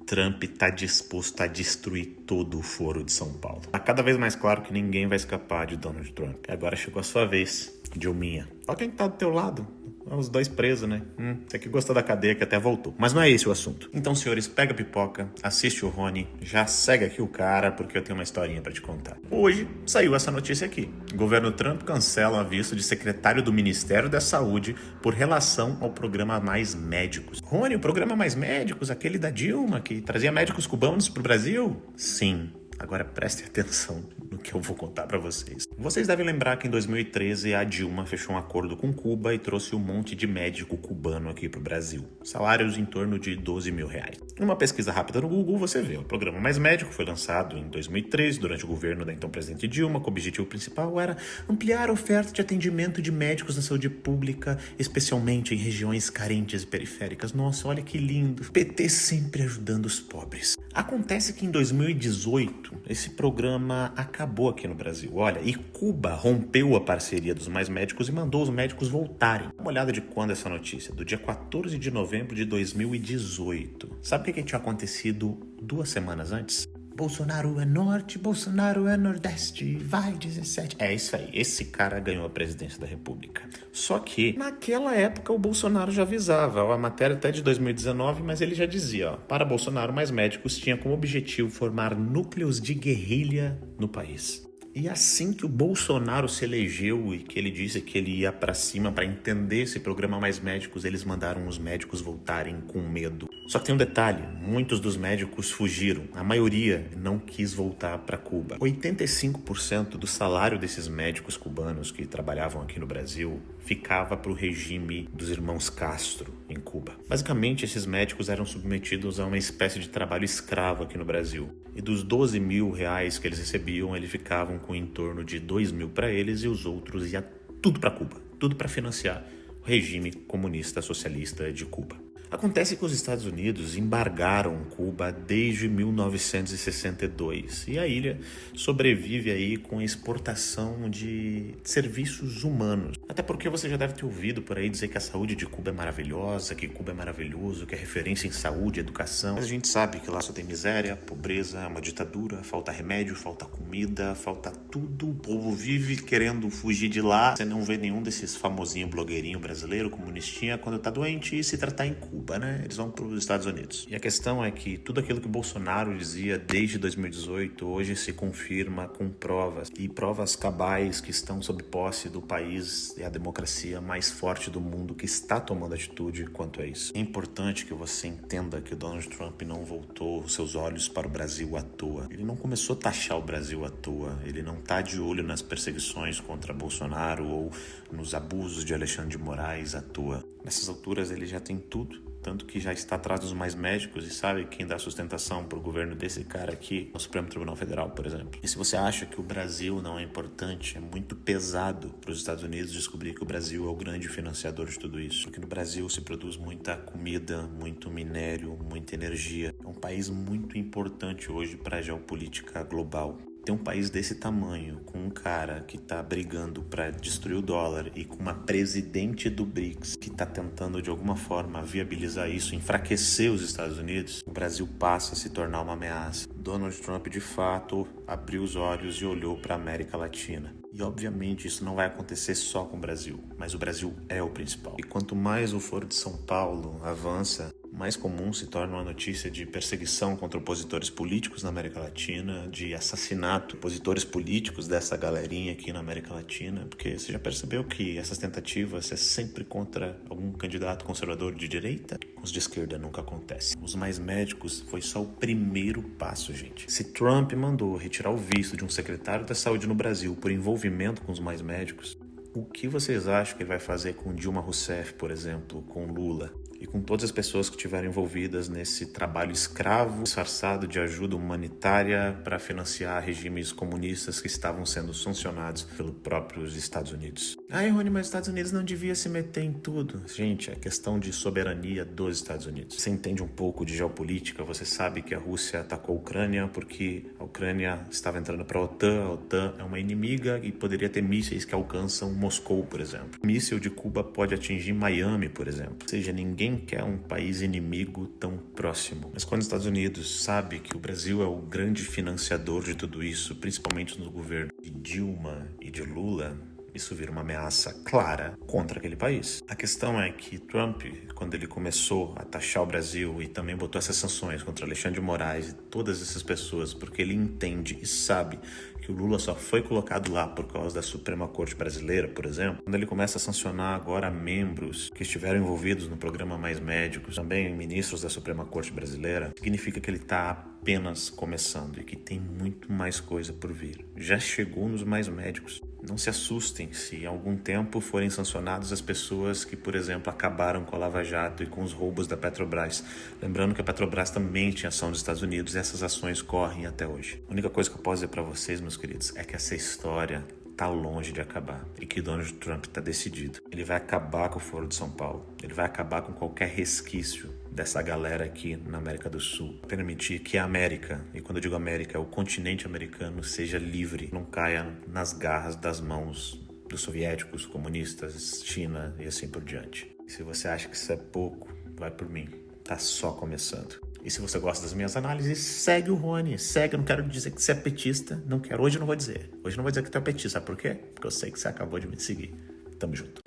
Trump está disposto a destruir todo o foro de São Paulo. Tá cada vez mais claro que ninguém vai escapar de Donald Trump. Agora chegou a sua vez, Dilminha. Olha quem tá do teu lado. Os dois presos, né? Você que gostou da cadeia que até voltou. Mas não é esse o assunto. Então, senhores, pega a pipoca, assiste o Rony, já segue aqui o cara, porque eu tenho uma historinha pra te contar. Hoje saiu essa notícia aqui. O governo Trump cancela o visto de secretário do Ministério da Saúde por relação ao programa Mais Médicos. Rony, o programa Mais Médicos, aquele da Dilma, que trazia médicos cubanos pro Brasil? Sim. Agora preste atenção no que eu vou contar pra vocês. Vocês devem lembrar que em 2013 a Dilma fechou um acordo com Cuba e trouxe um monte de médico cubano aqui pro Brasil. Salários em torno de 12 mil reais. Numa pesquisa rápida no Google você vê, o programa Mais Médico foi lançado em 2013 durante o governo da então presidente Dilma, que o objetivo principal era ampliar a oferta de atendimento de médicos na saúde pública, especialmente em regiões carentes e periféricas. Nossa, olha que lindo. PT sempre ajudando os pobres. Acontece que em 2018 esse programa acabou aqui no Brasil. Olha, e Cuba rompeu a parceria dos Mais Médicos e mandou os médicos voltarem. Dá uma olhada de quando essa notícia, do dia 14 de novembro de 2018. Sabe o que tinha acontecido 2 semanas antes? Bolsonaro é norte, Bolsonaro é nordeste, vai 17. É isso aí, esse cara ganhou a presidência da república. Só que, naquela época, o Bolsonaro já avisava, a matéria até de 2019, mas ele já dizia, para Bolsonaro, Mais Médicos tinha como objetivo formar núcleos de guerrilha no país. E assim que o Bolsonaro se elegeu e que ele disse que ele ia pra cima para entender esse programa Mais Médicos, eles mandaram os médicos voltarem com medo. Só que tem um detalhe, muitos dos médicos fugiram, a maioria não quis voltar para Cuba. 85% do salário desses médicos cubanos que trabalhavam aqui no Brasil ficava para o regime dos irmãos Castro em Cuba. Basicamente, esses médicos eram submetidos a uma espécie de trabalho escravo aqui no Brasil. E dos 12 mil reais que eles recebiam, eles ficavam com em torno de 2 mil para eles e os outros ia tudo para Cuba, tudo para financiar o regime comunista socialista de Cuba. Acontece que os Estados Unidos embargaram Cuba desde 1962 e a ilha sobrevive aí com a exportação de serviços humanos. Até porque você já deve ter ouvido por aí dizer que a saúde de Cuba é maravilhosa, que Cuba é maravilhoso, que é referência em saúde e educação. Mas a gente sabe que lá só tem miséria, pobreza, uma ditadura, falta remédio, falta comida, falta tudo. O povo vive querendo fugir de lá. Você não vê nenhum desses famosinhos blogueirinho brasileiro, comunistinha, quando tá doente e se tratar em Cuba. Eles vão para os Estados Unidos. E a questão é que tudo aquilo que o Bolsonaro dizia desde 2018 hoje se confirma com provas. E provas cabais que estão sob posse do país e a democracia mais forte do mundo que está tomando atitude quanto a isso. É importante que você entenda que o Donald Trump não voltou os seus olhos para o Brasil à toa. Ele não começou a taxar o Brasil à toa. Ele não está de olho nas perseguições contra Bolsonaro ou nos abusos de Alexandre de Moraes à toa. Nessas alturas ele já tem tudo. Tanto que já está atrás dos Mais Médicos e sabe quem dá sustentação para o governo desse cara aqui no Supremo Tribunal Federal, por exemplo. E se você acha que o Brasil não é importante, é muito pesado para os Estados Unidos descobrir que o Brasil é o grande financiador de tudo isso. Porque no Brasil se produz muita comida, muito minério, muita energia. É um país muito importante hoje para a geopolítica global. Ter um país desse tamanho, com um cara que tá brigando para destruir o dólar e com uma presidente do BRICS que tá tentando de alguma forma viabilizar isso, enfraquecer os Estados Unidos, o Brasil passa a se tornar uma ameaça. Donald Trump, de fato, abriu os olhos e olhou para a América Latina. E, obviamente, isso não vai acontecer só com o Brasil, mas o Brasil é o principal. E quanto mais o Foro de São Paulo avança, mais comum se torna uma notícia de perseguição contra opositores políticos na América Latina, de assassinato de opositores políticos dessa galerinha aqui na América Latina, porque você já percebeu que essas tentativas é sempre contra algum candidato conservador de direita? Os de esquerda nunca acontece. Os Mais Médicos foi só o primeiro passo, gente. Se Trump mandou retirar o visto de um secretário da saúde no Brasil por envolvimento com os Mais Médicos, o que vocês acham que ele vai fazer com Dilma Rousseff, por exemplo, com Lula? E com todas as pessoas que estiveram envolvidas nesse trabalho escravo, disfarçado de ajuda humanitária para financiar regimes comunistas que estavam sendo sancionados pelos próprios Estados Unidos. Ai, Rony, mas os Estados Unidos não devia se meter em tudo. Gente, é questão de soberania dos Estados Unidos. Você entende um pouco de geopolítica, você sabe que a Rússia atacou a Ucrânia porque a Ucrânia estava entrando para a OTAN. A OTAN é uma inimiga e poderia ter mísseis que alcançam Moscou, por exemplo. O míssil de Cuba pode atingir Miami, por exemplo. Ou seja, ninguém quer um país inimigo tão próximo. Mas quando os Estados Unidos sabe que o Brasil é o grande financiador de tudo isso, principalmente no governo de Dilma e de Lula, isso vira uma ameaça clara contra aquele país. A questão é que Trump, quando ele começou a taxar o Brasil e também botou essas sanções contra Alexandre de Moraes e todas essas pessoas, porque ele entende e sabe que o Lula só foi colocado lá por causa da Suprema Corte Brasileira, por exemplo, quando ele começa a sancionar agora membros que estiveram envolvidos no programa Mais Médicos, também ministros da Suprema Corte Brasileira, significa que ele está apenas começando e que tem muito mais coisa por vir. Já chegou nos Mais Médicos. Não se assustem se em algum tempo forem sancionadas as pessoas que, por exemplo, acabaram com a Lava Jato e com os roubos da Petrobras. Lembrando que a Petrobras também tinha ação dos Estados Unidos e essas ações correm até hoje. A única coisa que eu posso dizer para vocês, meus queridos, é que essa história tá longe de acabar e que Donald Trump tá decidido. Ele vai acabar com o Foro de São Paulo. Ele vai acabar com qualquer resquício dessa galera aqui na América do Sul. Permitir que a América, e quando eu digo América, o continente americano, seja livre, não caia nas garras das mãos dos soviéticos, comunistas, China e assim por diante. E se você acha que isso é pouco, vai por mim. Tá só começando. E se você gosta das minhas análises, segue o Rony. Segue, eu não quero dizer que você é petista. Não quero. Hoje eu não vou dizer. Hoje eu não vou dizer que tu é petista. Sabe por quê? Porque eu sei que você acabou de me seguir. Tamo junto.